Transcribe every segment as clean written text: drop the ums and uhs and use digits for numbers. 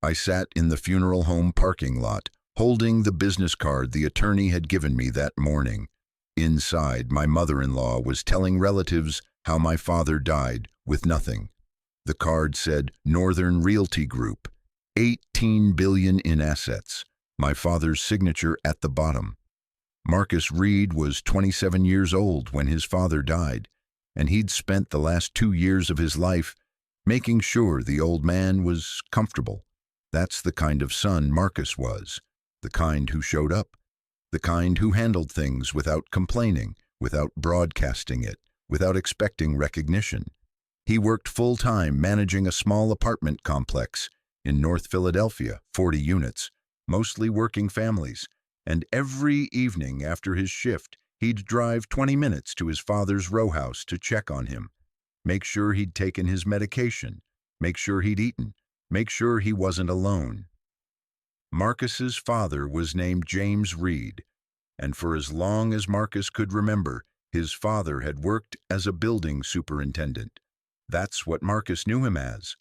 I sat in the funeral home parking lot, holding the business card the attorney had given me that morning. Inside, my mother-in-law was telling relatives how my father died with nothing. The card said Northern Realty Group, $18 billion in assets, my father's signature at the bottom. Marcus Reed was 27 years old when his father died, and he'd spent the last 2 years of his life making sure the old man was comfortable. That's the kind of son Marcus was, the kind who showed up, the kind who handled things without complaining, without broadcasting it, without expecting recognition. He worked full-time managing a small apartment complex in North Philadelphia, 40 units, mostly working families, and every evening after his shift, he'd drive 20 minutes to his father's row house to check on him, make sure he'd taken his medication, make sure he'd eaten, make sure he wasn't alone. Marcus's father was named James Reed, and for as long as Marcus could remember, his father had worked as a building superintendent. That's what Marcus knew him as,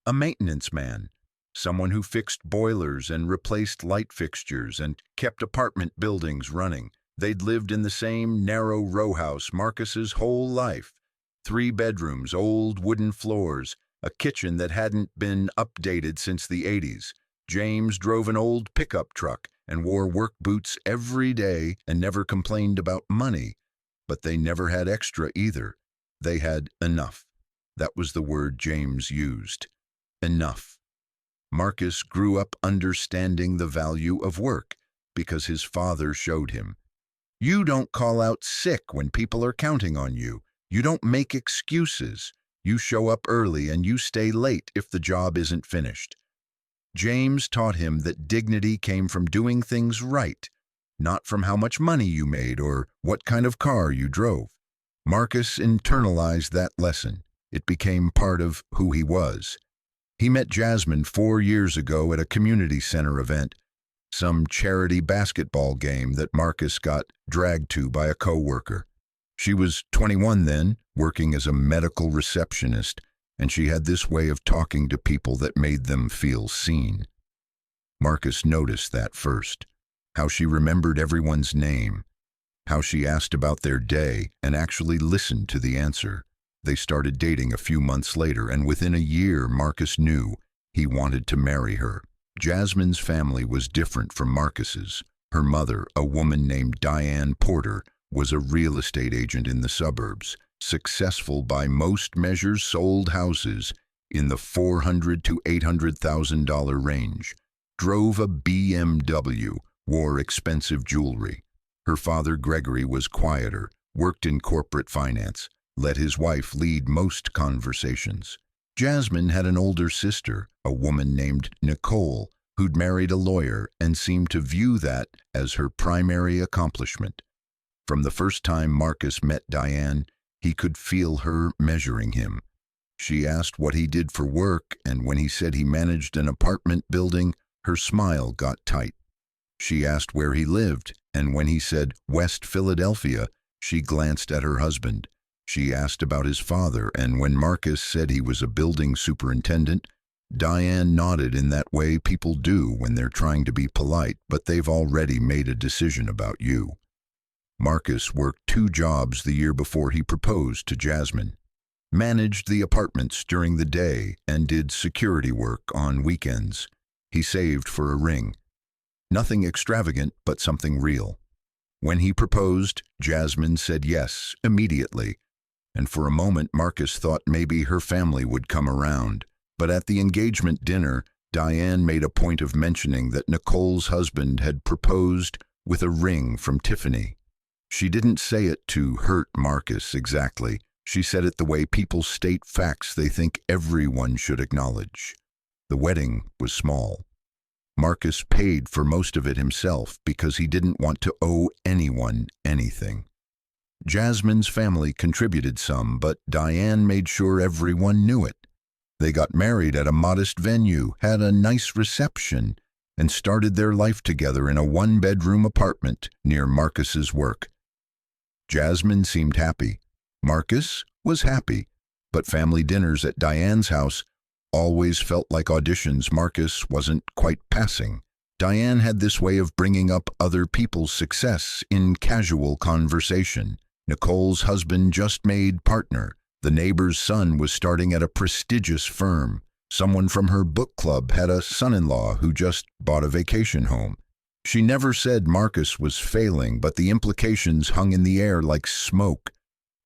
a maintenance man, someone who fixed boilers and replaced light fixtures and kept apartment buildings running. They'd lived in the same narrow row house Marcus's whole life, 3 bedrooms, old wooden floors, a kitchen that hadn't been updated since the 80s. James drove an old pickup truck and wore work boots every day and never complained about money, but they never had extra either. They had enough. That was the word James used. Enough. Marcus grew up understanding the value of work because his father showed him. You don't call out sick when people are counting on you. You don't make excuses. You show up early and you stay late if the job isn't finished. James taught him that dignity came from doing things right, not from how much money you made or what kind of car you drove. Marcus internalized that lesson. It became part of who he was. He met Jasmine 4 years ago at a community center event, some charity basketball game that Marcus got dragged to by a coworker. She was 21 then, working as a medical receptionist, and she had this way of talking to people that made them feel seen. Marcus noticed that first, how she remembered everyone's name, how she asked about their day and actually listened to the answer. They started dating a few months later, and within a year, Marcus knew he wanted to marry her. Jasmine's family was different from Marcus's. Her mother, a woman named Diane Porter, was a real estate agent in the suburbs, successful by most measures, sold houses in the $400,000 to $800,000 range, drove a BMW, wore expensive jewelry. Her father, Gregory, was quieter, worked in corporate finance, let his wife lead most conversations. Jasmine had an older sister, a woman named Nicole, who'd married a lawyer and seemed to view that as her primary accomplishment. From the first time Marcus met Diane, he could feel her measuring him. She asked what he did for work, and when he said he managed an apartment building, her smile got tight. She asked where he lived, and when he said West Philadelphia, she glanced at her husband. She asked about his father, and when Marcus said he was a building superintendent, Diane nodded in that way people do when they're trying to be polite, but they've already made a decision about you. Marcus worked 2 jobs the year before he proposed to Jasmine, managed the apartments during the day, and did security work on weekends. He saved for a ring. Nothing extravagant, but something real. When he proposed, Jasmine said yes immediately, and for a moment Marcus thought maybe her family would come around. But at the engagement dinner, Diane made a point of mentioning that Nicole's husband had proposed with a ring from Tiffany. She didn't say it to hurt Marcus exactly. She said it the way people state facts they think everyone should acknowledge. The wedding was small. Marcus paid for most of it himself because he didn't want to owe anyone anything. Jasmine's family contributed some, but Diane made sure everyone knew it. They got married at a modest venue, had a nice reception, and started their life together in a 1-bedroom apartment near Marcus's work. Jasmine seemed happy. Marcus was happy, but family dinners at Diane's house always felt like auditions Marcus wasn't quite passing. Diane had this way of bringing up other people's success in casual conversation. Nicole's husband just made partner. The neighbor's son was starting at a prestigious firm. Someone from her book club had a son-in-law who just bought a vacation home. She never said Marcus was failing, but the implications hung in the air like smoke.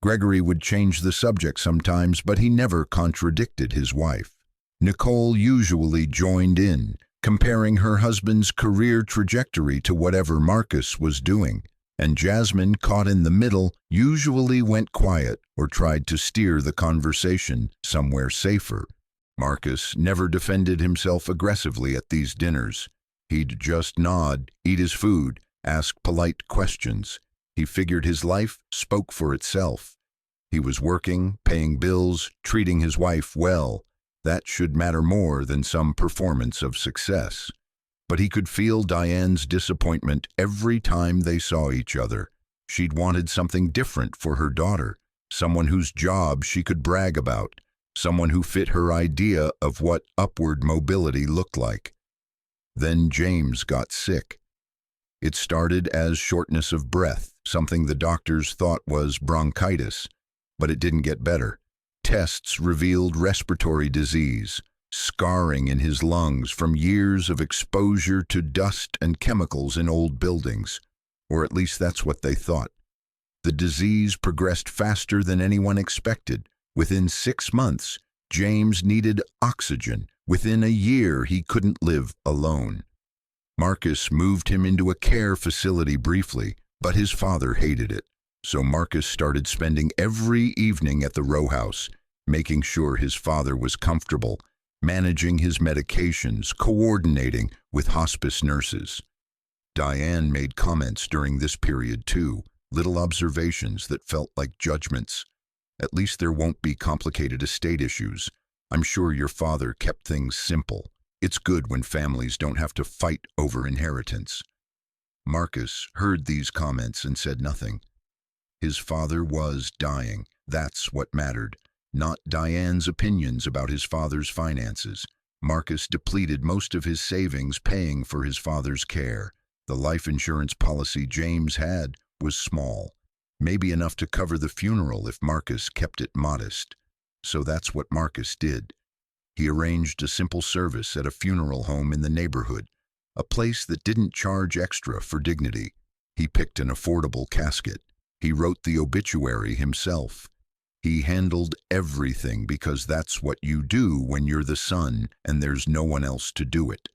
Gregory would change the subject sometimes, but he never contradicted his wife. Nicole usually joined in, comparing her husband's career trajectory to whatever Marcus was doing, and Jasmine, caught in the middle, usually went quiet or tried to steer the conversation somewhere safer. Marcus never defended himself aggressively at these dinners. He'd just nod, eat his food, ask polite questions. He figured his life spoke for itself. He was working, paying bills, treating his wife well. That should matter more than some performance of success. But he could feel Diane's disappointment every time they saw each other. She'd wanted something different for her daughter, someone whose job she could brag about, someone who fit her idea of what upward mobility looked like. Then James got sick. It started as shortness of breath, something the doctors thought was bronchitis, but it didn't get better. Tests revealed respiratory disease, scarring in his lungs from years of exposure to dust and chemicals in old buildings, or at least that's what they thought. The disease progressed faster than anyone expected. Within 6 months, James needed oxygen. Within a year, he couldn't live alone. Marcus moved him into a care facility briefly, but his father hated it. So Marcus started spending every evening at the row house, making sure his father was comfortable, managing his medications, coordinating with hospice nurses. Diane made comments during this period too, little observations that felt like judgments. At least there won't be complicated estate issues. I'm sure your father kept things simple. It's good when families don't have to fight over inheritance. Marcus heard these comments and said nothing. His father was dying. That's what mattered, not Diane's opinions about his father's finances. Marcus depleted most of his savings paying for his father's care. The life insurance policy James had was small, maybe enough to cover the funeral if Marcus kept it modest. So that's what Marcus did. He arranged a simple service at a funeral home in the neighborhood, a place that didn't charge extra for dignity. He picked an affordable casket. He wrote the obituary himself. He handled everything because that's what you do when you're the son and there's no one else to do it.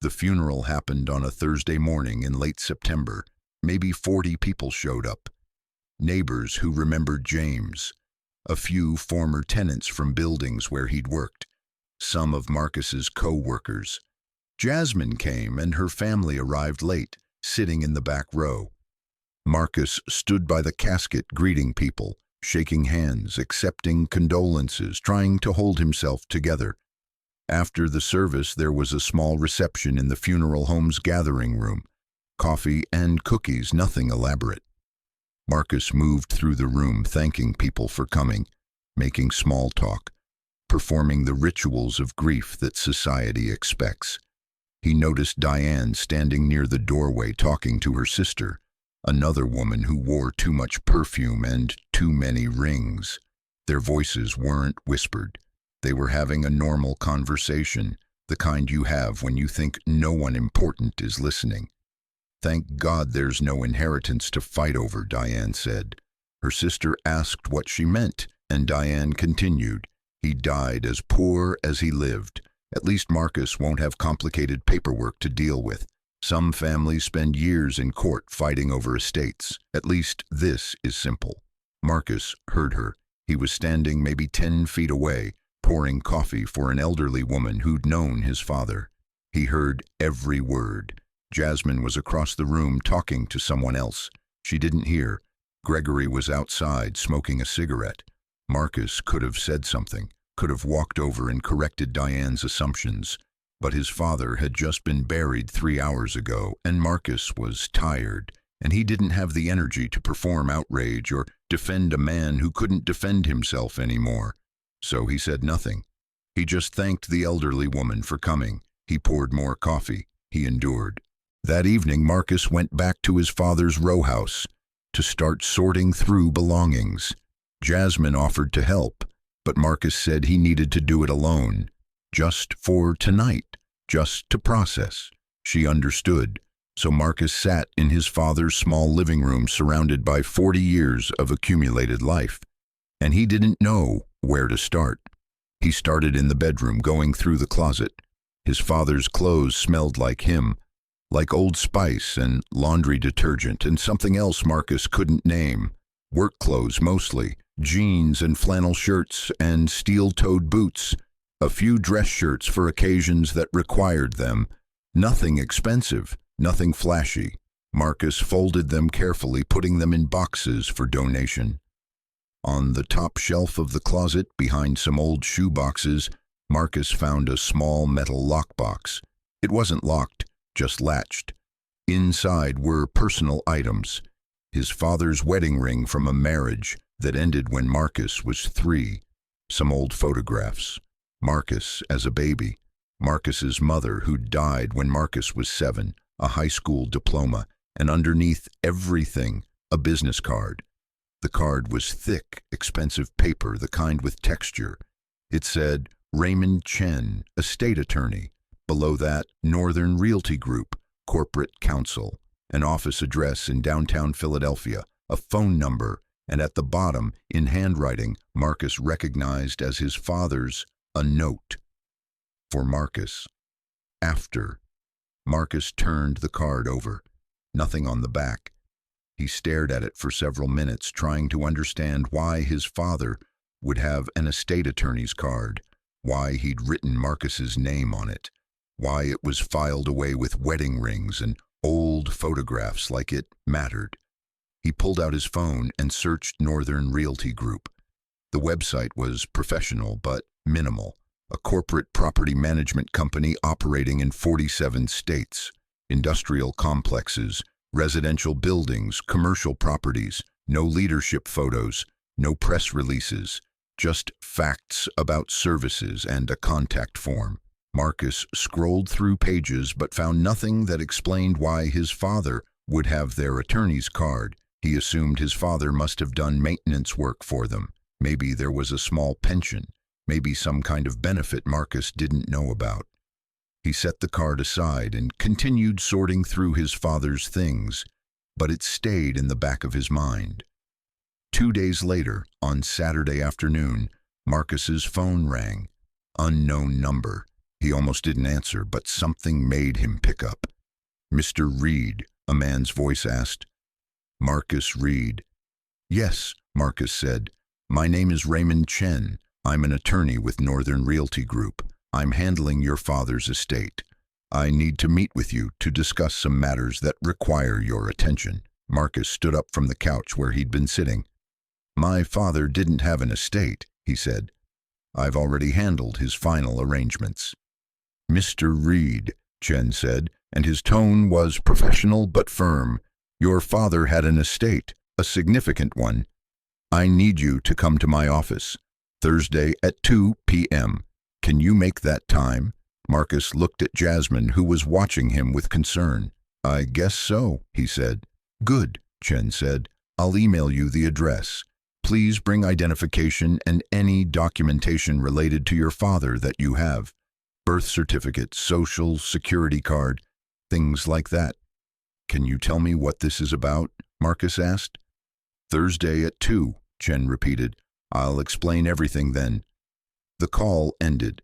The funeral happened on a Thursday morning in late September. Maybe 40 people showed up. Neighbors who remembered James. A few former tenants from buildings where he'd worked. Some of Marcus's co-workers. Jasmine came and her family arrived late, sitting in the back row. Marcus stood by the casket greeting people, shaking hands, accepting condolences, trying to hold himself together. After the service, there was a small reception in the funeral home's gathering room. Coffee and cookies, nothing elaborate. Marcus moved through the room, thanking people for coming, making small talk, performing the rituals of grief that society expects. He noticed Diane standing near the doorway talking to her sister, another woman who wore too much perfume and too many rings. Their voices weren't whispered. They were having a normal conversation, the kind you have when you think no one important is listening. "Thank God there's no inheritance to fight over," Diane said. Her sister asked what she meant, and Diane continued, "He died as poor as he lived. At least Marcus won't have complicated paperwork to deal with. Some families spend years in court fighting over estates. At least this is simple." Marcus heard her. He was standing maybe 10 feet away, pouring coffee for an elderly woman who'd known his father. He heard every word. Jasmine was across the room talking to someone else. She didn't hear. Gregory was outside smoking a cigarette. Marcus could have said something, could have walked over and corrected Diane's assumptions. But his father had just been buried 3 hours ago, and Marcus was tired, and he didn't have the energy to perform outrage or defend a man who couldn't defend himself anymore. So he said nothing. He just thanked the elderly woman for coming. He poured more coffee. He endured. That evening, Marcus went back to his father's row house to start sorting through belongings. Jasmine offered to help, but Marcus said he needed to do it alone, just for tonight, just to process. She understood, so Marcus sat in his father's small living room surrounded by 40 years of accumulated life, and he didn't know where to start. He started in the bedroom, going through the closet. His father's clothes smelled like him, like Old Spice and laundry detergent and something else Marcus couldn't name. Work clothes mostly, jeans and flannel shirts and steel-toed boots, a few dress shirts for occasions that required them. Nothing expensive, nothing flashy. Marcus folded them carefully, putting them in boxes for donation. On the top shelf of the closet, behind some old shoe boxes, Marcus found a small metal lockbox. It wasn't locked, just latched. Inside were personal items. His father's wedding ring from a marriage that ended when Marcus was 3. Some old photographs. Marcus as a baby. Marcus's mother, who died when Marcus was 7. A high school diploma. And underneath everything, a business card. The card was thick, expensive paper, the kind with texture. It said, Raymond Chen, estate attorney. Below that, Northern Realty Group, corporate counsel. An office address in downtown Philadelphia, a phone number, and at the bottom, in handwriting, Marcus recognized as his father's, a note. For Marcus. After. Marcus turned the card over. Nothing on the back. He stared at it for several minutes, trying to understand why his father would have an estate attorney's card, why he'd written Marcus's name on it, why it was filed away with wedding rings and old photographs like it mattered. He pulled out his phone and searched Northern Realty Group. The website was professional but minimal, a corporate property management company operating in 47 states, industrial complexes, residential buildings, commercial properties, no leadership photos, no press releases, just facts about services and a contact form. Marcus scrolled through pages but found nothing that explained why his father would have their attorney's card. He assumed his father must have done maintenance work for them. Maybe there was a small pension, maybe some kind of benefit Marcus didn't know about. He set the card aside and continued sorting through his father's things, but it stayed in the back of his mind. 2 days later, on Saturday afternoon, Marcus's phone rang. Unknown number. He almost didn't answer, but something made him pick up. Mr. Reed, a man's voice asked. Marcus Reed. Yes, Marcus said. My name is Raymond Chen. I'm an attorney with Northern Realty Group. I'm handling your father's estate. I need to meet with you to discuss some matters that require your attention. Marcus stood up from the couch where he'd been sitting. My father didn't have an estate, he said. I've already handled his final arrangements. Mr. Reed, Chen said, and his tone was professional but firm. Your father had an estate, a significant one. I need you to come to my office, Thursday at 2 p.m. Can you make that time? Marcus looked at Jasmine, who was watching him with concern. I guess so, he said. Good, Chen said. I'll email you the address. Please bring identification and any documentation related to your father that you have. Birth certificate, social security card, things like that. Can you tell me what this is about? Marcus asked. Thursday at 2, Chen repeated. I'll explain everything then. The call ended.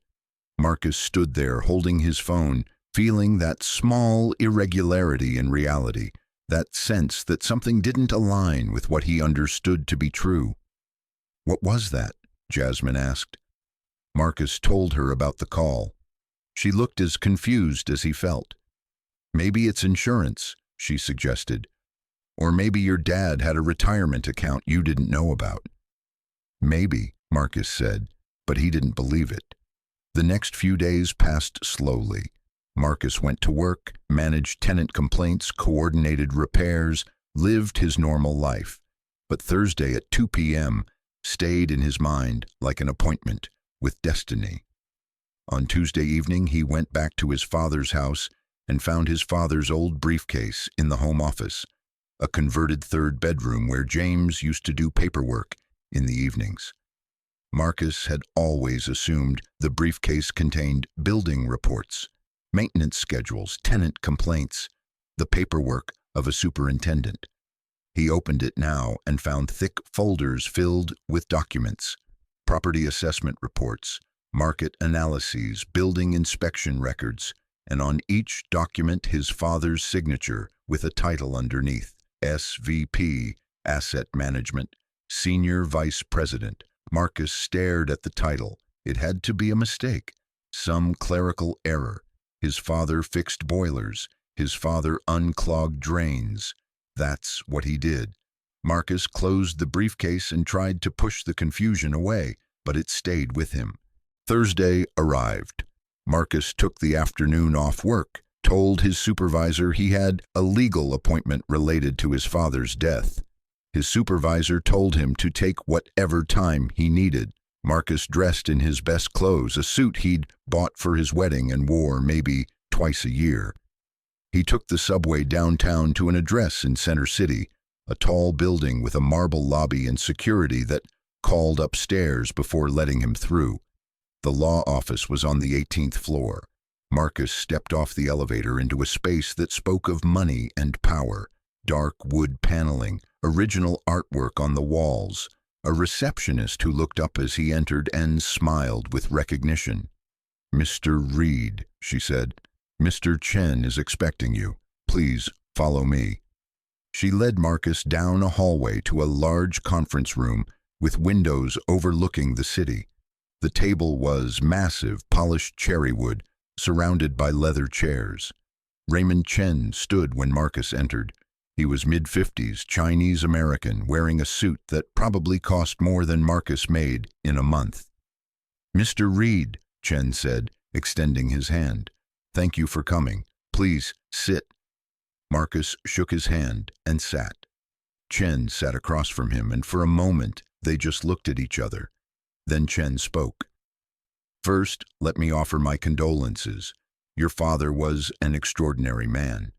Marcus stood there holding his phone, feeling that small irregularity in reality, that sense that something didn't align with what he understood to be true. What was that? Jasmine asked. Marcus told her about the call. She looked as confused as he felt. Maybe it's insurance, she suggested. Or maybe your dad had a retirement account you didn't know about. Maybe, Marcus said, but he didn't believe it. The next few days passed slowly. Marcus went to work, managed tenant complaints, coordinated repairs, lived his normal life. But Thursday at 2 p.m. stayed in his mind like an appointment with destiny. On Tuesday evening, he went back to his father's house and found his father's old briefcase in the home office, a converted third bedroom where James used to do paperwork in the evenings. Marcus had always assumed the briefcase contained building reports, maintenance schedules, tenant complaints, the paperwork of a superintendent. He opened it now and found thick folders filled with documents, property assessment reports, market analyses, building inspection records, and on each document his father's signature with a title underneath: SVP, Asset Management, Senior Vice President. Marcus stared at the title. It had to be a mistake, some clerical error. His father fixed boilers. His father unclogged drains. That's what he did. Marcus closed the briefcase and tried to push the confusion away, but it stayed with him. Thursday arrived. Marcus took the afternoon off work, told his supervisor he had a legal appointment related to his father's death. His supervisor told him to take whatever time he needed. Marcus dressed in his best clothes, a suit he'd bought for his wedding and wore maybe twice a year. He took the subway downtown to an address in Center City, a tall building with a marble lobby and security that called upstairs before letting him through. The law office was on the 18th floor. Marcus stepped off the elevator into a space that spoke of money and power. Dark wood paneling, original artwork on the walls, a receptionist who looked up as he entered and smiled with recognition. "Mr. Reed," she said, "Mr. Chen is expecting you. Please follow me." She led Marcus down a hallway to a large conference room with windows overlooking the city. The table was massive, polished cherry wood, surrounded by leather chairs. Raymond Chen stood when Marcus entered. He was mid-50s, Chinese-American, wearing a suit that probably cost more than Marcus made in a month. "Mr. Reed," Chen said, extending his hand. "Thank you for coming. Please sit." Marcus shook his hand and sat. Chen sat across from him, and for a moment they just looked at each other. Then Chen spoke. "First, let me offer my condolences. Your father was an extraordinary man."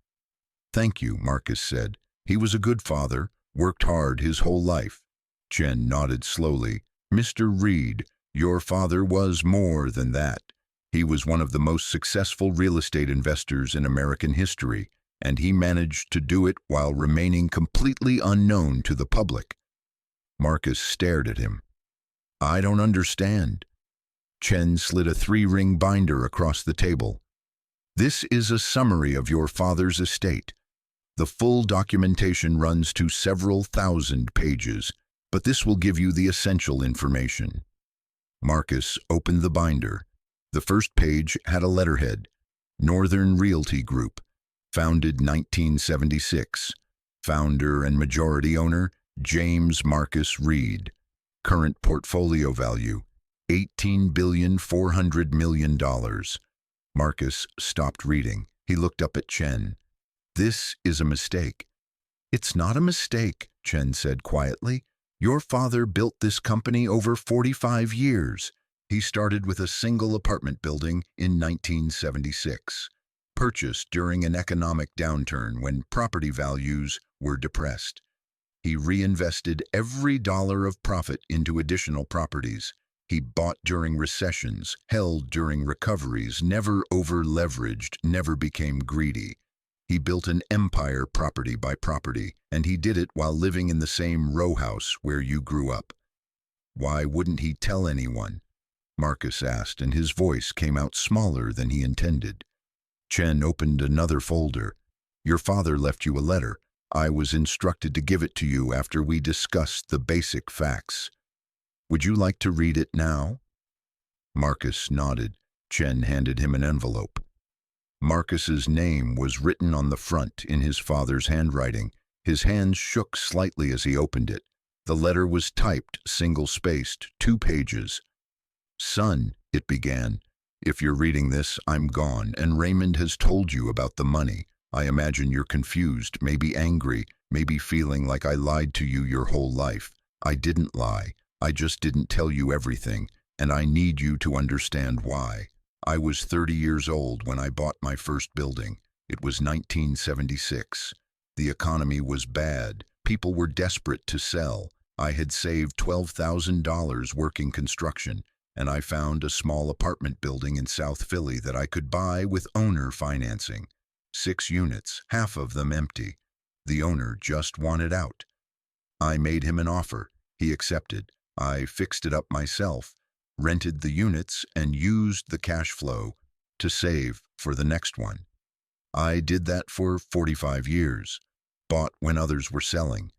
"Thank you," Marcus said. "He was a good father, worked hard his whole life." Chen nodded slowly. "Mr. Reed, your father was more than that. He was one of the most successful real estate investors in American history, and he managed to do it while remaining completely unknown to the public." Marcus stared at him. "I don't understand." Chen slid a 3-ring binder across the table. "This is a summary of your father's estate. The full documentation runs to several thousand pages, but this will give you the essential information." Marcus opened the binder. The first page had a letterhead: Northern Realty Group, founded 1976. Founder and majority owner, James Marcus Reed. Current portfolio value, $18,400,000,000. Marcus stopped reading. He looked up at Chen. "This is a mistake." "It's not a mistake," Chen said quietly. "Your father built this company over 45 years. He started with a single apartment building in 1976, purchased during an economic downturn when property values were depressed. He reinvested every dollar of profit into additional properties. He bought during recessions, held during recoveries, never over-leveraged, never became greedy. He built an empire property by property, and he did it while living in the same row house where you grew up." "Why wouldn't he tell anyone?" Marcus asked, and his voice came out smaller than he intended. Chen opened another folder. "Your father left you a letter. I was instructed to give it to you after we discussed the basic facts. Would you like to read it now?" Marcus nodded. Chen handed him an envelope. Marcus's name was written on the front in his father's handwriting. His hands shook slightly as he opened it. The letter was typed, single-spaced, 2 pages. "Son," it began, "if you're reading this, I'm gone, and Raymond has told you about the money. I imagine you're confused, maybe angry, maybe feeling like I lied to you your whole life. I didn't lie. I just didn't tell you everything, and I need you to understand why. I was 30 years old when I bought my first building. It was 1976. The economy was bad. People were desperate to sell. I had saved $12,000 working construction, and I found a small apartment building in South Philly that I could buy with owner financing. 6 units, half of them empty. The owner just wanted out. I made him an offer. He accepted. I fixed it up myself, rented the units, and used the cash flow to save for the next one. I did that for 45 years. Bought when others were selling,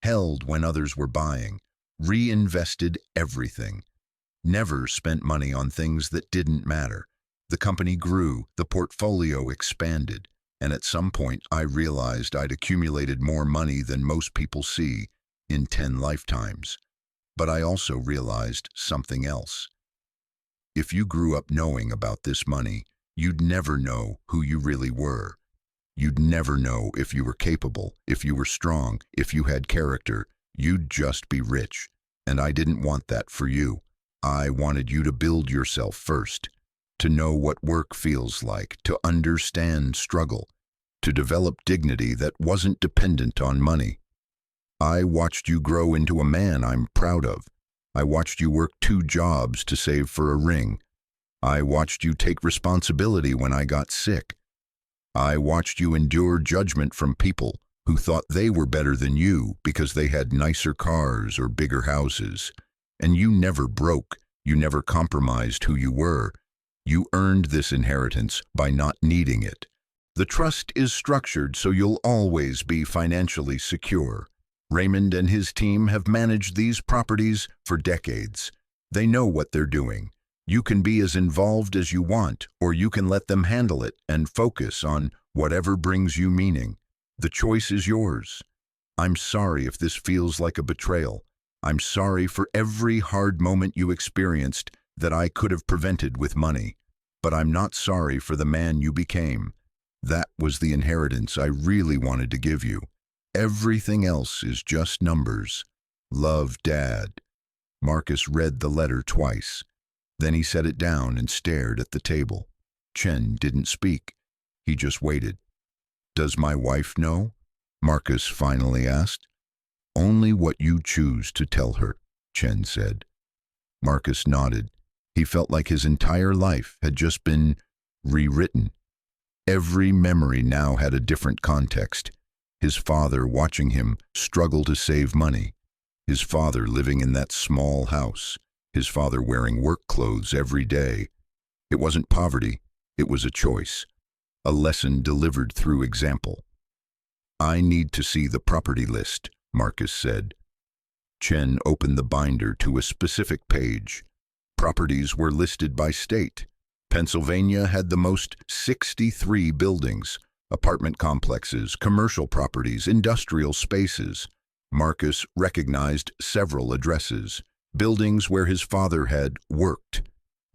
held when others were buying, reinvested everything. Never spent money on things that didn't matter. The company grew, the portfolio expanded, and at some point I realized I'd accumulated more money than most people see in 10 lifetimes. But I also realized something else. If you grew up knowing about this money, you'd never know who you really were. You'd never know if you were capable, if you were strong, if you had character. You'd just be rich. And I didn't want that for you. I wanted you to build yourself first, to know what work feels like, to understand struggle, to develop dignity that wasn't dependent on money. I watched you grow into a man I'm proud of. I watched you work 2 jobs to save for a ring. I watched you take responsibility when I got sick. I watched you endure judgment from people who thought they were better than you because they had nicer cars or bigger houses. And you never broke. You never compromised who you were. You earned this inheritance by not needing it. The trust is structured so you'll always be financially secure. Raymond and his team have managed these properties for decades. They know what they're doing. You can be as involved as you want, or you can let them handle it and focus on whatever brings you meaning. The choice is yours. I'm sorry if this feels like a betrayal. I'm sorry for every hard moment you experienced that I could have prevented with money. But I'm not sorry for the man you became. That was the inheritance I really wanted to give you. Everything else is just numbers. Love, Dad. Marcus read the letter twice. Then he set it down and stared at the table. Chen didn't speak. He just waited. Does my wife know? Marcus finally asked. Only what you choose to tell her, Chen said. Marcus nodded. He felt like his entire life had just been rewritten. Every memory now had a different context. His father watching him struggle to save money. His father living in that small house. His father wearing work clothes every day. It wasn't poverty, it was a choice. A lesson delivered through example. I need to see the property list, Marcus said. Chen opened the binder to a specific page. Properties were listed by state. Pennsylvania had the most 63 buildings. Apartment complexes, commercial properties, industrial spaces. Marcus recognized several addresses, buildings where his father had worked,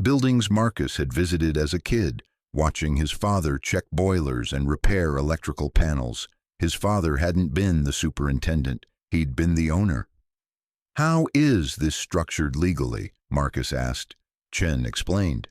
buildings Marcus had visited as a kid, watching his father check boilers and repair electrical panels. His father hadn't been the superintendent, he'd been the owner. How is this structured legally? Marcus asked. Chen explained.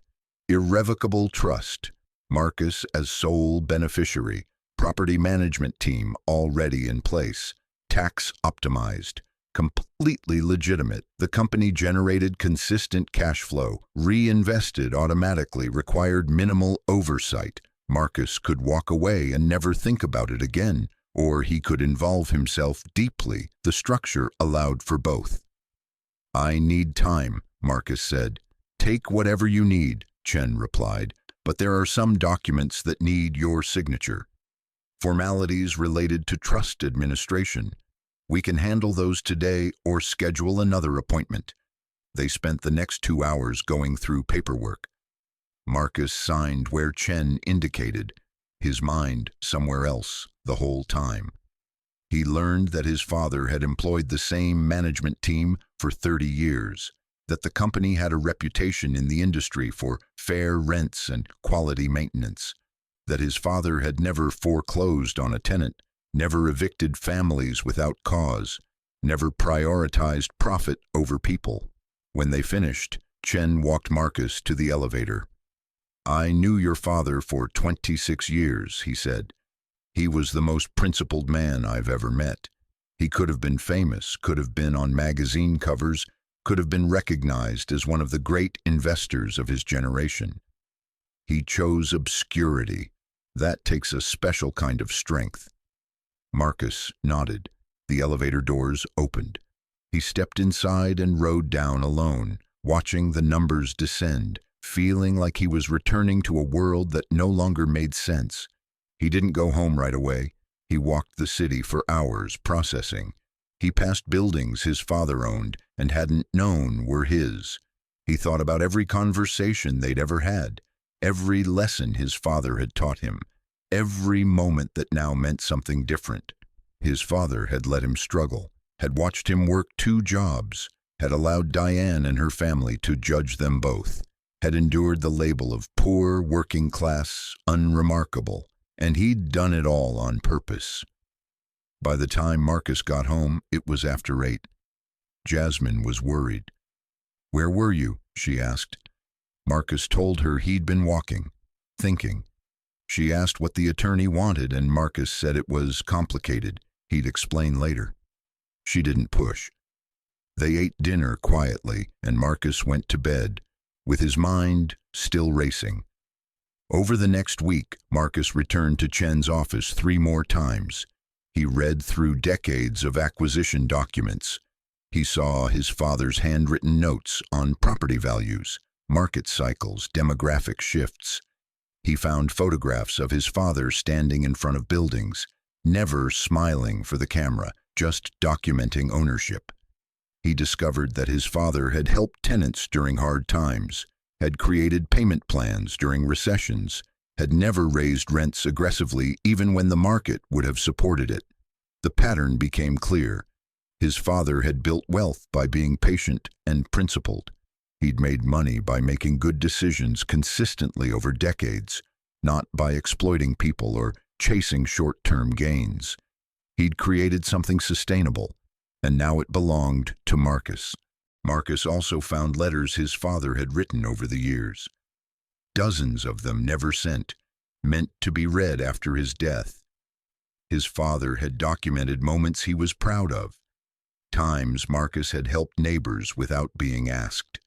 Irrevocable trust. Marcus as sole beneficiary, property management team already in place, tax optimized, completely legitimate. The company generated consistent cash flow, reinvested automatically, required minimal oversight. Marcus could walk away and never think about it again, or he could involve himself deeply. The structure allowed for both. I need time, Marcus said. Take whatever you need, Chen replied. But there are some documents that need your signature. Formalities related to trust administration. We can handle those today or schedule another appointment. They spent the next 2 hours going through paperwork. Marcus signed where Chen indicated, his mind somewhere else the whole time. He learned that his father had employed the same management team for 30 years. That the company had a reputation in the industry for fair rents and quality maintenance, that his father had never foreclosed on a tenant, never evicted families without cause, never prioritized profit over people. When they finished, Chen walked Marcus to the elevator. "I knew your father for 26 years," he said. "He was the most principled man I've ever met. He could have been famous, could have been on magazine covers, could have been recognized as one of the great investors of his generation. He chose obscurity. That takes a special kind of strength." Marcus nodded. The elevator doors opened. He stepped inside and rode down alone, watching the numbers descend, feeling like he was returning to a world that no longer made sense. He didn't go home right away. He walked the city for hours, processing. He passed buildings his father owned and hadn't known were his. He thought about every conversation they'd ever had, every lesson his father had taught him, every moment that now meant something different. His father had let him struggle, had watched him work 2 jobs, had allowed Diane and her family to judge them both, had endured the label of poor, working class, unremarkable, and he'd done it all on purpose. By the time Marcus got home, it was after 8. Jasmine was worried. "Where were you?" she asked. Marcus told her he'd been walking, thinking. She asked what the attorney wanted, and Marcus said it was complicated. He'd explain later. She didn't push. They ate dinner quietly, and Marcus went to bed, with his mind still racing. Over the next week, Marcus returned to Chen's office 3 more times. He read through decades of acquisition documents. He saw his father's handwritten notes on property values, market cycles, demographic shifts. He found photographs of his father standing in front of buildings, never smiling for the camera, just documenting ownership. He discovered that his father had helped tenants during hard times, had created payment plans during recessions, had never raised rents aggressively even when the market would have supported it. The pattern became clear. His father had built wealth by being patient and principled. He'd made money by making good decisions consistently over decades, not by exploiting people or chasing short-term gains. He'd created something sustainable, and now it belonged to Marcus. Marcus also found letters his father had written over the years. Dozens of them never sent, meant to be read after his death. His father had documented moments he was proud of, times Marcus had helped neighbors without being asked,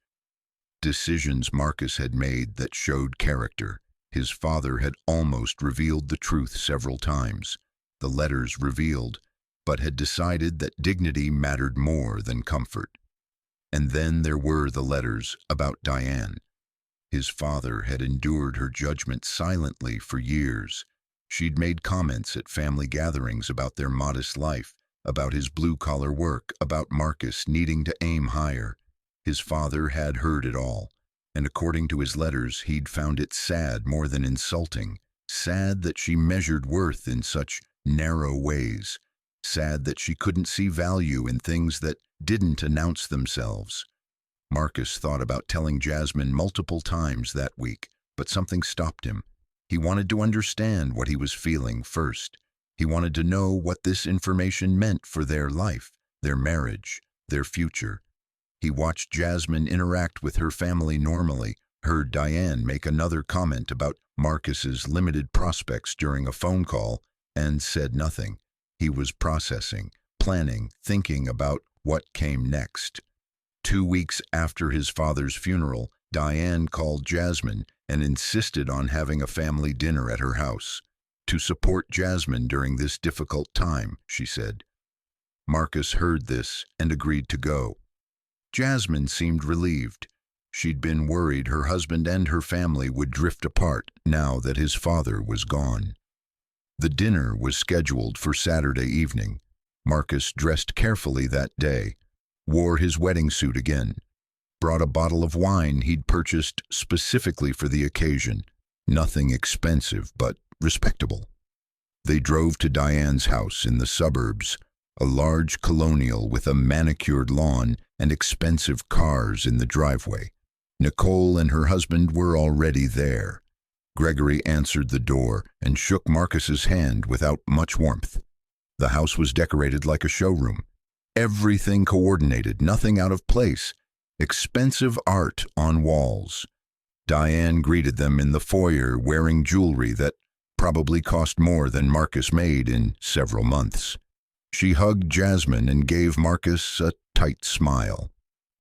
decisions Marcus had made that showed character. His father had almost revealed the truth several times. The letters revealed, but had decided that dignity mattered more than comfort. And then there were the letters about Diane. His father had endured her judgment silently for years. She'd made comments at family gatherings about their modest life, about his blue-collar work, about Marcus needing to aim higher. His father had heard it all, and according to his letters, he'd found it sad more than insulting. Sad that she measured worth in such narrow ways. Sad that she couldn't see value in things that didn't announce themselves. Marcus thought about telling Jasmine multiple times that week, but something stopped him. He wanted to understand what he was feeling first. He wanted to know what this information meant for their life, their marriage, their future. He watched Jasmine interact with her family normally, heard Diane make another comment about Marcus's limited prospects during a phone call, and said nothing. He was processing, planning, thinking about what came next. 2 weeks after his father's funeral, Diane called Jasmine and insisted on having a family dinner at her house. To support Jasmine during this difficult time, she said. Marcus heard this and agreed to go. Jasmine seemed relieved. She'd been worried her husband and her family would drift apart now that his father was gone. The dinner was scheduled for Saturday evening. Marcus dressed carefully that day, wore his wedding suit again, brought a bottle of wine he'd purchased specifically for the occasion. Nothing expensive, but respectable. They drove to Diane's house in the suburbs, a large colonial with a manicured lawn and expensive cars in the driveway. Nicole and her husband were already there. Gregory answered the door and shook Marcus's hand without much warmth. The house was decorated like a showroom. Everything coordinated, nothing out of place. Expensive art on walls. Diane greeted them in the foyer wearing jewelry that probably cost more than Marcus made in several months. She hugged Jasmine and gave Marcus a tight smile.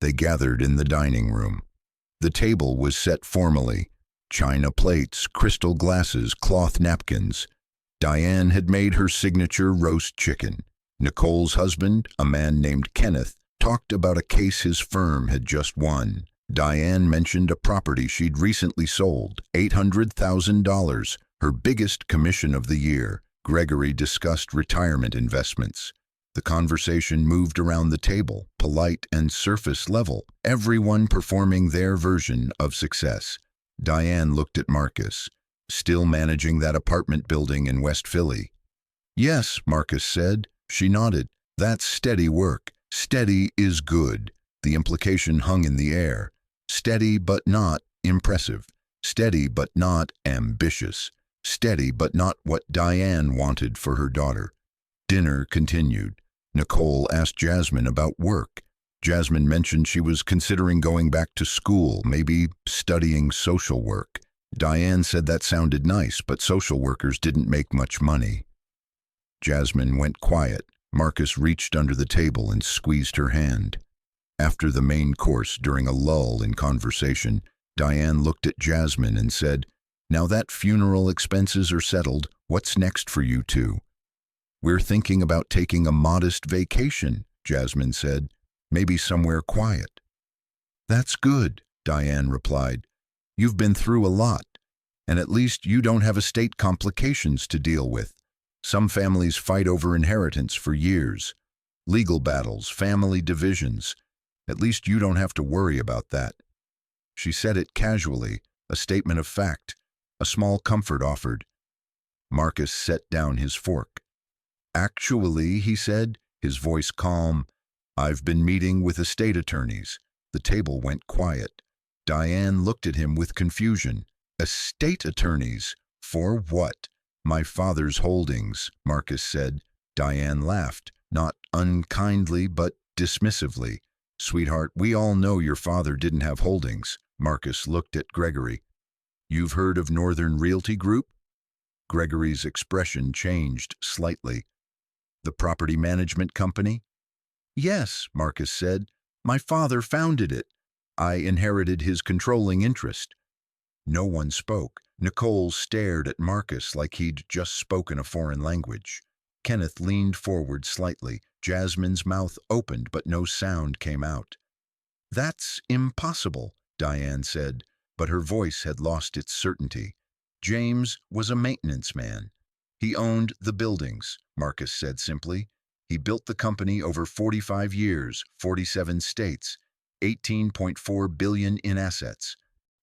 They gathered in the dining room. The table was set formally. China plates, crystal glasses, cloth napkins. Diane had made her signature roast chicken. Nicole's husband, a man named Kenneth, talked about a case his firm had just won. Diane mentioned a property she'd recently sold, $800,000, her biggest commission of the year. Gregory discussed retirement investments. The conversation moved around the table, polite and surface level, everyone performing their version of success. Diane looked at Marcus, still managing that apartment building in West Philly. "Yes," Marcus said. She nodded. "That's steady work. Steady is good." The implication hung in the air. Steady but not impressive. Steady but not ambitious. Steady but not what Diane wanted for her daughter. Dinner continued. Nicole asked Jasmine about work. Jasmine mentioned she was considering going back to school, maybe studying social work. Diane said that sounded nice, but social workers didn't make much money. Jasmine went quiet. Marcus reached under the table and squeezed her hand. After the main course, during a lull in conversation, Diane looked at Jasmine and said, "Now that funeral expenses are settled, what's next for you two?" "We're thinking about taking a modest vacation," Jasmine said. "Maybe somewhere quiet." "That's good," Diane replied. "You've been through a lot, and at least you don't have estate complications to deal with. Some families fight over inheritance for years. Legal battles, family divisions. At least you don't have to worry about that." She said it casually, a statement of fact, a small comfort offered. Marcus set down his fork. "Actually," he said, his voice calm, "I've been meeting with estate attorneys." The table went quiet. Diane looked at him with confusion. "Estate attorneys? For what?" "My father's holdings," Marcus said. Diane laughed, not unkindly but dismissively. "Sweetheart, we all know your father didn't have holdings." Marcus looked at Gregory. "You've heard of Northern Realty Group?" Gregory's expression changed slightly. "The property management company?" "Yes," Marcus said. "My father founded it. I inherited his controlling interest." No one spoke. Nicole stared at Marcus like he'd just spoken a foreign language. Kenneth leaned forward slightly. Jasmine's mouth opened, but no sound came out. "That's impossible," Diane said, but her voice had lost its certainty. "James was a maintenance man. He owned the buildings," Marcus said simply. "He built the company over 45 years, 47 states, 18.4 billion in assets."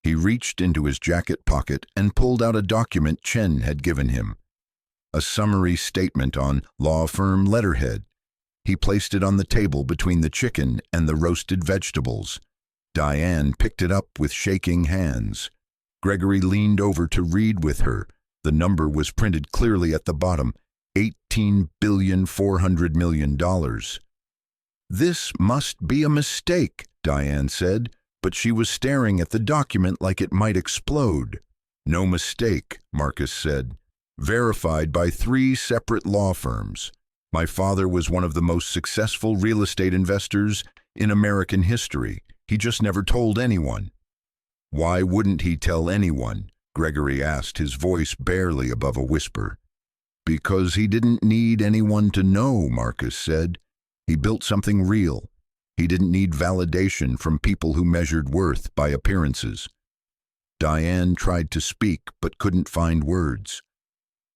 He reached into his jacket pocket and pulled out a document Chen had given him. A summary statement on law firm letterhead. He placed it on the table between the chicken and the roasted vegetables. Diane picked it up with shaking hands. Gregory leaned over to read with her. The number was printed clearly at the bottom, $18,400,000,000. "This must be a mistake," Diane said, but she was staring at the document like it might explode. "No mistake," Marcus said. "Verified by 3 separate law firms. My father was one of the most successful real estate investors in American history. He just never told anyone." "Why wouldn't he tell anyone?" Gregory asked, his voice barely above a whisper. "Because he didn't need anyone to know," Marcus said. "He built something real. He didn't need validation from people who measured worth by appearances." Diane tried to speak but couldn't find words.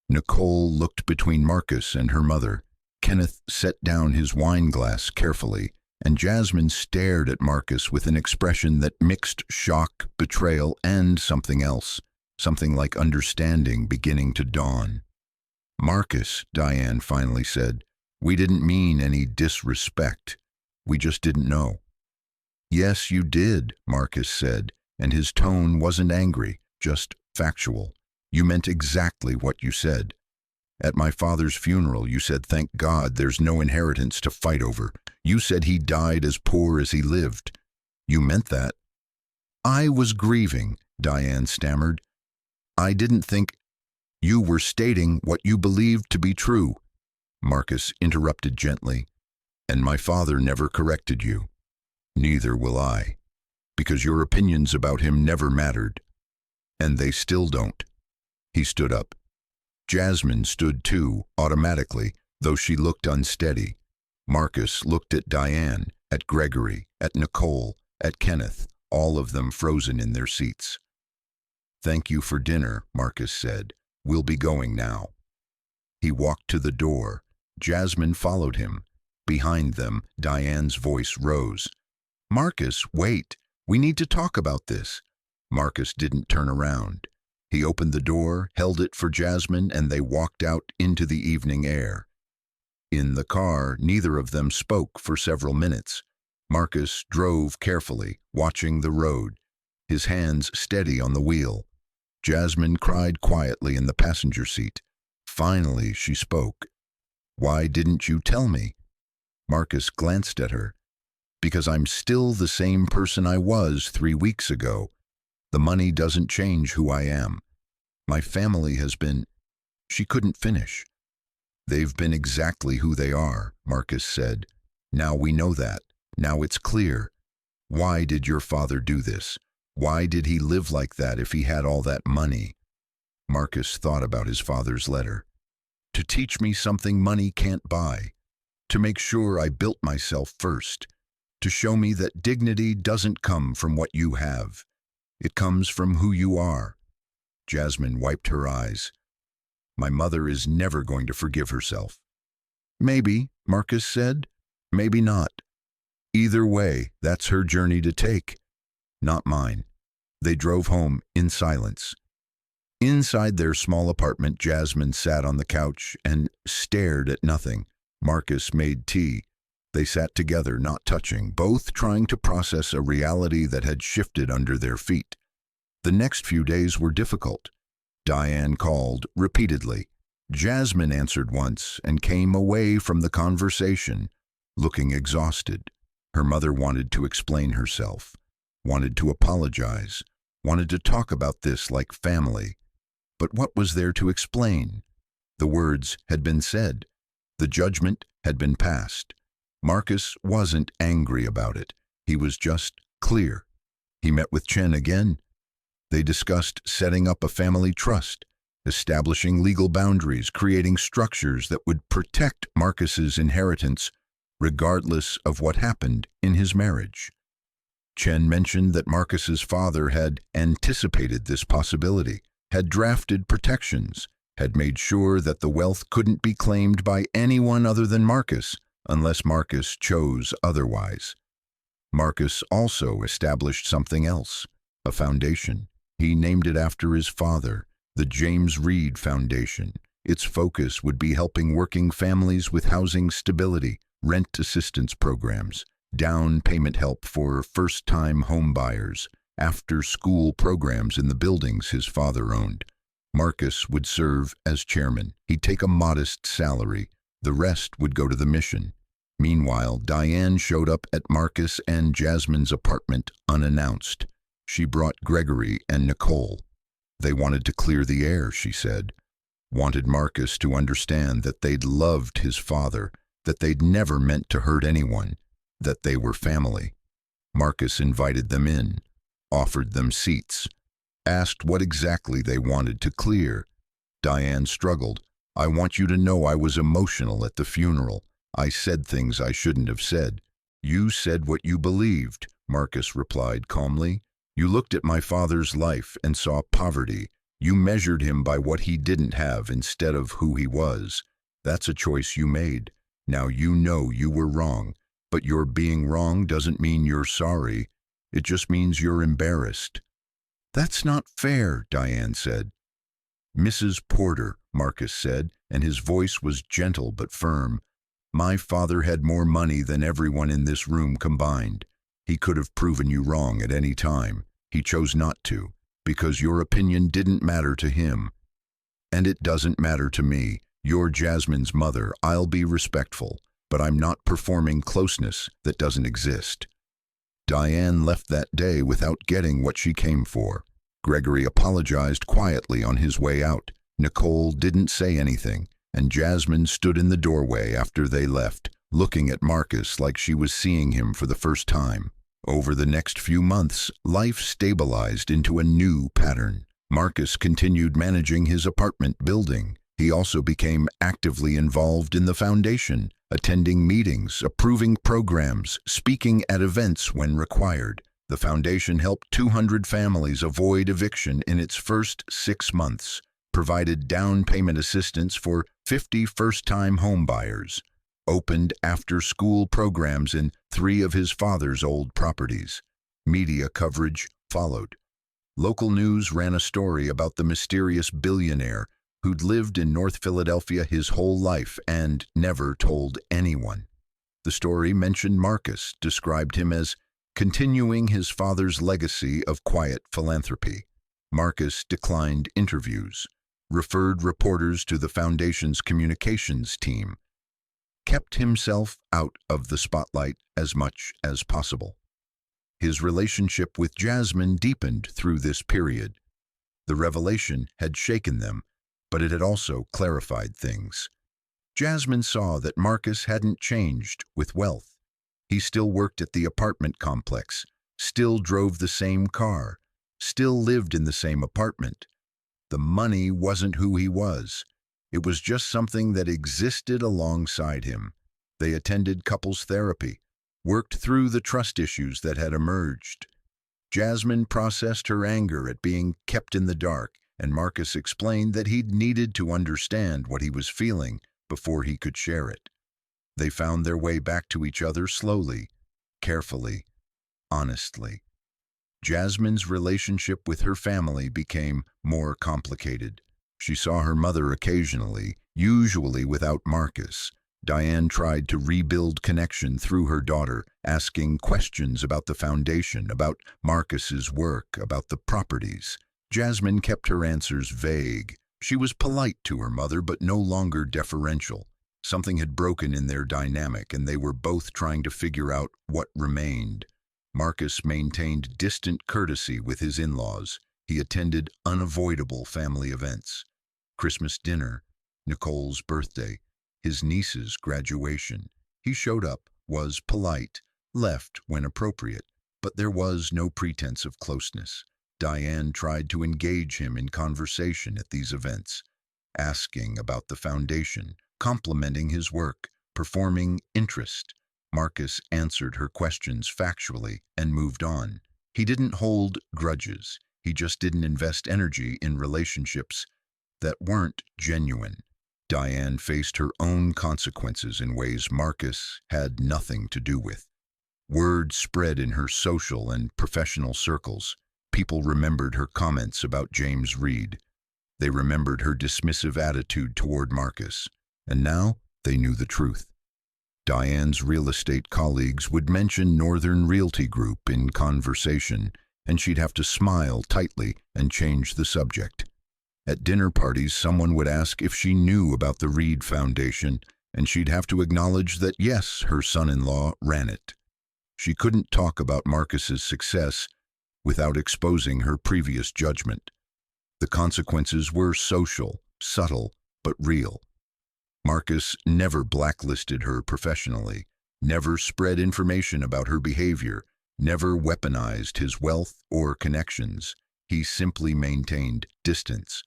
Nicole looked between Marcus and her mother. Kenneth set down his wine glass carefully, and Jasmine stared at Marcus with an expression that mixed shock, betrayal, and something else, something like understanding beginning to dawn. "Marcus," Diane finally said, "we didn't mean any disrespect. We just didn't know." "Yes, you did," Marcus said, and his tone wasn't angry, just factual. "You meant exactly what you said. At my father's funeral, you said, 'Thank God there's no inheritance to fight over.' You said he died as poor as he lived. You meant that." "I was grieving," Diane stammered. I didn't think. You were stating what you believed to be true, Marcus interrupted gently. And my father never corrected you. Neither will I, because your opinions about him never mattered. And they still don't. He stood up. Jasmine stood too, automatically, though she looked unsteady. Marcus looked at Diane, at Gregory, at Nicole, at Kenneth, all of them frozen in their seats. Thank you for dinner, Marcus said. We'll be going now. He walked to the door. Jasmine followed him. Behind them, Diane's voice rose. Marcus, wait. We need to talk about this. Marcus didn't turn around. He opened the door, held it for Jasmine, and they walked out into the evening air. In the car, neither of them spoke for several minutes. Marcus drove carefully, watching the road, his hands steady on the wheel. Jasmine cried quietly in the passenger seat. Finally, she spoke. Why didn't you tell me? Marcus glanced at her. Because I'm still the same person I was 3 weeks ago. The money doesn't change who I am. My family has been. She couldn't finish. They've been exactly who they are, Marcus said. Now we know that. Now it's clear. Why did your father do this? Why did he live like that if he had all that money? Marcus thought about his father's letter. To teach me something money can't buy. To make sure I built myself first. To show me that dignity doesn't come from what you have. It comes from who you are. Jasmine wiped her eyes. My mother is never going to forgive herself. Maybe, Marcus said. Maybe not. Either way, that's her journey to take. Not mine. They drove home in silence. Inside their small apartment, Jasmine sat on the couch and stared at nothing. Marcus made tea. They sat together, not touching, both trying to process a reality that had shifted under their feet. The next few days were difficult. Diane called repeatedly. Jasmine answered once and came away from the conversation, looking exhausted. Her mother wanted to explain herself, wanted to apologize, wanted to talk about this like family. But what was there to explain? The words had been said. The judgment had been passed. Marcus wasn't angry about it. He was just clear. He met with Chen again. They discussed setting up a family trust, establishing legal boundaries, creating structures that would protect Marcus's inheritance regardless of what happened in his marriage. Chen mentioned that Marcus's father had anticipated this possibility, had drafted protections, had made sure that the wealth couldn't be claimed by anyone other than Marcus, unless Marcus chose otherwise. Marcus also established something else, a foundation. He named it after his father, the James Reed Foundation. Its focus would be helping working families with housing stability, rent assistance programs, down payment help for first-time home buyers, after-school programs in the buildings his father owned. Marcus would serve as chairman. He'd take a modest salary. The rest would go to the mission. Meanwhile, Diane showed up at Marcus and Jasmine's apartment unannounced. She brought Gregory and Nicole. They wanted to clear the air, she said. Wanted Marcus to understand that they'd loved his father, that they'd never meant to hurt anyone, that they were family. Marcus invited them in, offered them seats, asked what exactly they wanted to clear. Diane struggled. I want you to know I was emotional at the funeral. I said things I shouldn't have said. You said what you believed, Marcus replied calmly. You looked at my father's life and saw poverty. You measured him by what he didn't have instead of who he was. That's a choice you made. Now you know you were wrong, but your being wrong doesn't mean you're sorry. It just means you're embarrassed. That's not fair, Diane said. Mrs. Porter, Marcus said, and his voice was gentle but firm. My father had more money than everyone in this room combined. He could have proven you wrong at any time. He chose not to, because your opinion didn't matter to him. And it doesn't matter to me. You're Jasmine's mother. I'll be respectful, but I'm not performing closeness that doesn't exist. Diane left that day without getting what she came for. Gregory apologized quietly on his way out. Nicole didn't say anything, and Jasmine stood in the doorway after they left, looking at Marcus like she was seeing him for the first time. Over the next few months, life stabilized into a new pattern. Marcus continued managing his apartment building. He also became actively involved in the foundation, attending meetings, approving programs, speaking at events when required. The foundation helped 200 families avoid eviction in its first 6 months, provided down payment assistance for 50 first-time homebuyers, opened after-school programs in 3 of his father's old properties. Media coverage followed. Local news ran a story about the mysterious billionaire who'd lived in North Philadelphia his whole life and never told anyone. The story mentioned Marcus, described him as continuing his father's legacy of quiet philanthropy. Marcus declined interviews, referred reporters to the foundation's communications team, kept himself out of the spotlight as much as possible. His relationship with Jasmine deepened through this period. The revelation had shaken them, but it had also clarified things. Jasmine saw that Marcus hadn't changed with wealth. He still worked at the apartment complex, still drove the same car, still lived in the same apartment. The money wasn't who he was. It was just something that existed alongside him. They attended couples therapy, worked through the trust issues that had emerged. Jasmine processed her anger at being kept in the dark, and Marcus explained that he'd needed to understand what he was feeling before he could share it. They found their way back to each other slowly, carefully, honestly. Jasmine's relationship with her family became more complicated. She saw her mother occasionally, usually without Marcus. Diane tried to rebuild connection through her daughter, asking questions about the foundation, about Marcus's work, about the properties. Jasmine kept her answers vague. She was polite to her mother, but no longer deferential. Something had broken in their dynamic, and they were both trying to figure out what remained. Marcus maintained distant courtesy with his in-laws. He attended unavoidable family events. Christmas dinner, Nicole's birthday, his niece's graduation. He showed up, was polite, left when appropriate, but there was no pretense of closeness. Diane tried to engage him in conversation at these events, asking about the foundation, complimenting his work, performing interest. Marcus answered her questions factually and moved on. He didn't hold grudges. He just didn't invest energy in relationships that weren't genuine. Diane faced her own consequences in ways Marcus had nothing to do with. Word spread in her social and professional circles. People remembered her comments about James Reed. They remembered her dismissive attitude toward Marcus. And now they knew the truth. Diane's real estate colleagues would mention Northern Realty Group in conversation, and she'd have to smile tightly and change the subject. At dinner parties, someone would ask if she knew about the Reed Foundation, and she'd have to acknowledge that yes, her son-in-law ran it. She couldn't talk about Marcus's success without exposing her previous judgment. The consequences were social, subtle, but real. Marcus never blacklisted her professionally, never spread information about her behavior, never weaponized his wealth or connections. He simply maintained distance.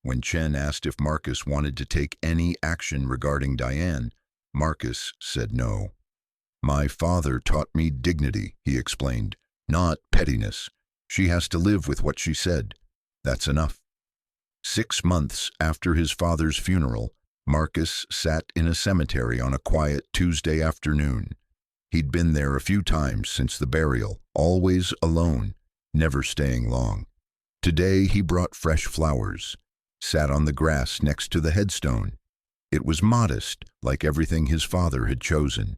When Chen asked if Marcus wanted to take any action regarding Diane, Marcus said no. "My father taught me dignity," he explained, "not pettiness. She has to live with what she said. That's enough." 6 months after his father's funeral, Marcus sat in a cemetery on a quiet Tuesday afternoon. He'd been there a few times since the burial, always alone, never staying long. Today he brought fresh flowers, sat on the grass next to the headstone. It was modest, like everything his father had chosen.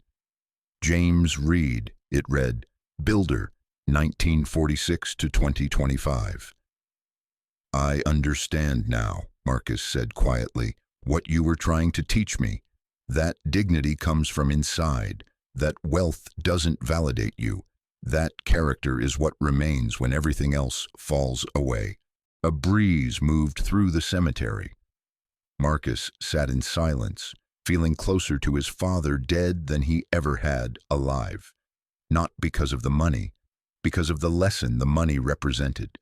James Reed, it read, Builder, 1946 to 2025. "I understand now," Marcus said quietly, "what you were trying to teach me. That dignity comes from inside, that wealth doesn't validate you, That character is what remains when everything else falls away. A breeze moved through the cemetery. Marcus sat in silence, feeling closer to his father dead than he ever had alive. Not because of the money, because of the lesson the money represented.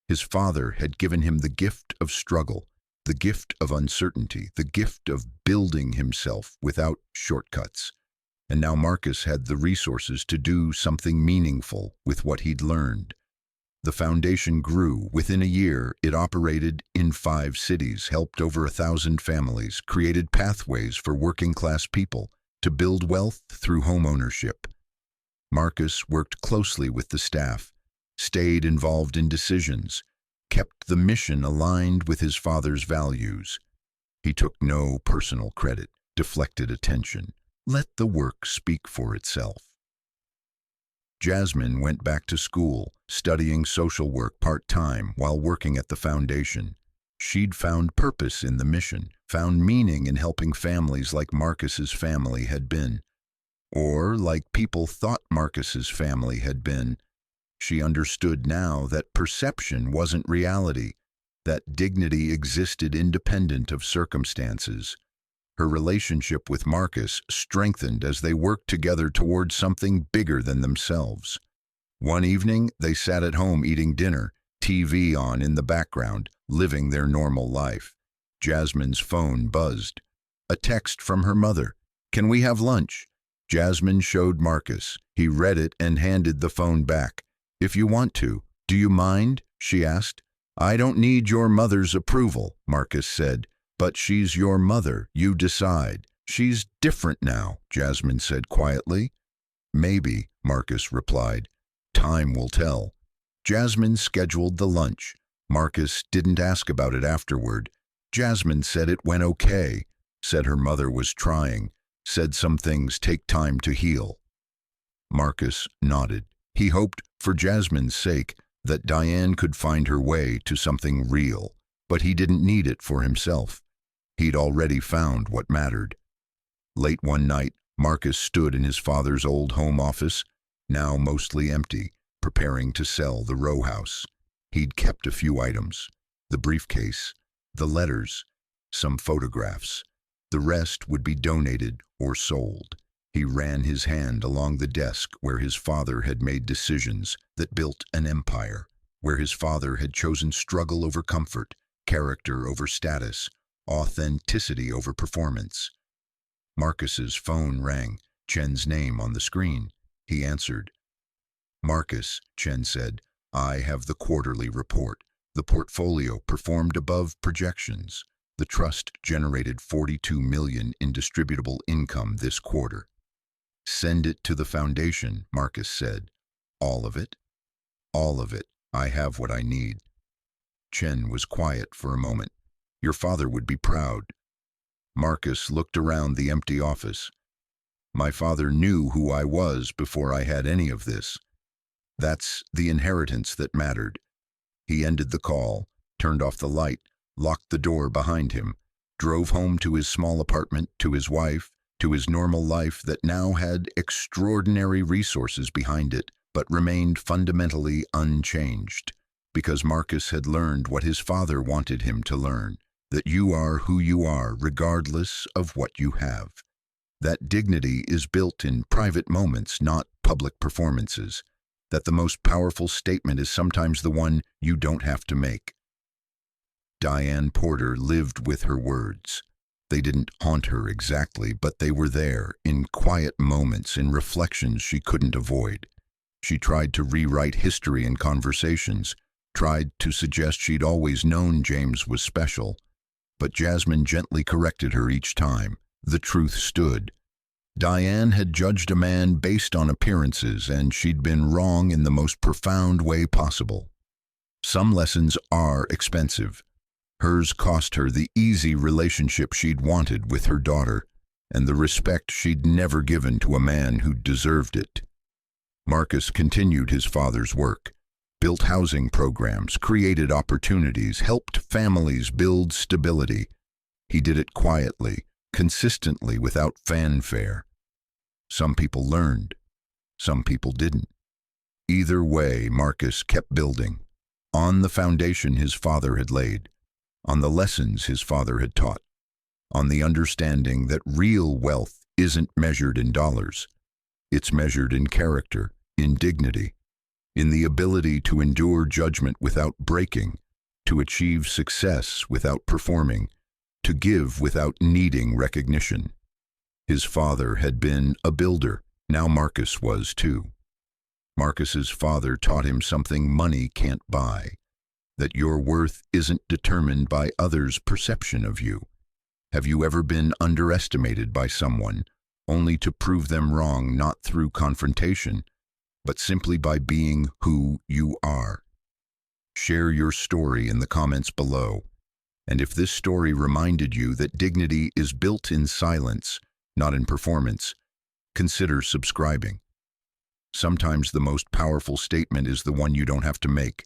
His father had given him the gift of struggle, the gift of uncertainty, the gift of building himself without shortcuts. And now Marcus had the resources to do something meaningful with what he'd learned. The foundation grew. Within a year, it operated in 5 cities, helped over 1,000 families, created pathways for working-class people to build wealth through home ownership. Marcus worked closely with the staff, stayed involved in decisions, kept the mission aligned with his father's values. He took no personal credit, deflected attention. Let the work speak for itself. Jasmine went back to school, studying social work part-time while working at the foundation. She'd found purpose in the mission, found meaning in helping families like Marcus's family had been. Or like people thought Marcus's family had been. She understood now that perception wasn't reality, that dignity existed independent of circumstances. Her relationship with Marcus strengthened as they worked together towards something bigger than themselves. One evening, they sat at home eating dinner, TV on in the background, living their normal life. Jasmine's phone buzzed. A text from her mother. "Can we have lunch?" Jasmine showed Marcus. He read it and handed the phone back. "If you want to. Do you mind?" she asked. "I don't need your mother's approval," Marcus said. "But she's your mother, you decide." "She's different now," Jasmine said quietly. "Maybe," Marcus replied. "Time will tell." Jasmine scheduled the lunch. Marcus didn't ask about it afterward. Jasmine said it went okay, said her mother was trying, said some things take time to heal. Marcus nodded. He hoped, for Jasmine's sake, that Diane could find her way to something real, but he didn't need it for himself. He'd already found what mattered. Late one night, Marcus stood in his father's old home office, now mostly empty, preparing to sell the row house. He'd kept a few items: the briefcase, the letters, some photographs. The rest would be donated or sold. He ran his hand along the desk where his father had made decisions that built an empire, where his father had chosen struggle over comfort, character over status, authenticity over performance. Marcus's phone rang, Chen's name on the screen. He answered. "Marcus," Chen said, "I have the quarterly report. The portfolio performed above projections. The trust generated $42 million in distributable income this quarter." "Send it to the foundation," Marcus said. "All of it?" "All of it. I have what I need." Chen was quiet for a moment. "Your father would be proud." Marcus looked around the empty office. "My father knew who I was before I had any of this. That's the inheritance that mattered." He ended the call, turned off the light, locked the door behind him, drove home to his small apartment, to his wife, to his normal life that now had extraordinary resources behind it, but remained fundamentally unchanged. Because Marcus had learned what his father wanted him to learn, that you are who you are regardless of what you have. That dignity is built in private moments, not public performances. That the most powerful statement is sometimes the one you don't have to make. Diane Porter lived with her words. They didn't haunt her exactly, but they were there, in quiet moments, in reflections she couldn't avoid. She tried to rewrite history in conversations, tried to suggest she'd always known James was special, but Jasmine gently corrected her each time. The truth stood. Diane had judged a man based on appearances, and she'd been wrong in the most profound way possible. Some lessons are expensive. Hers cost her the easy relationship she'd wanted with her daughter, and the respect she'd never given to a man who deserved it. Marcus continued his father's work, built housing programs, created opportunities, helped families build stability. He did it quietly, consistently, without fanfare. Some people learned, some people didn't. Either way, Marcus kept building. On the foundation his father had laid, on the lessons his father had taught, on the understanding that real wealth isn't measured in dollars. It's measured in character, in dignity, in the ability to endure judgment without breaking, to achieve success without performing, to give without needing recognition. His father had been a builder, now Marcus was too. Marcus's father taught him something money can't buy, that your worth isn't determined by others' perception of you. Have you ever been underestimated by someone, only to prove them wrong not through confrontation, but simply by being who you are? Share your story in the comments below. And if this story reminded you that dignity is built in silence, not in performance, consider subscribing. Sometimes the most powerful statement is the one you don't have to make.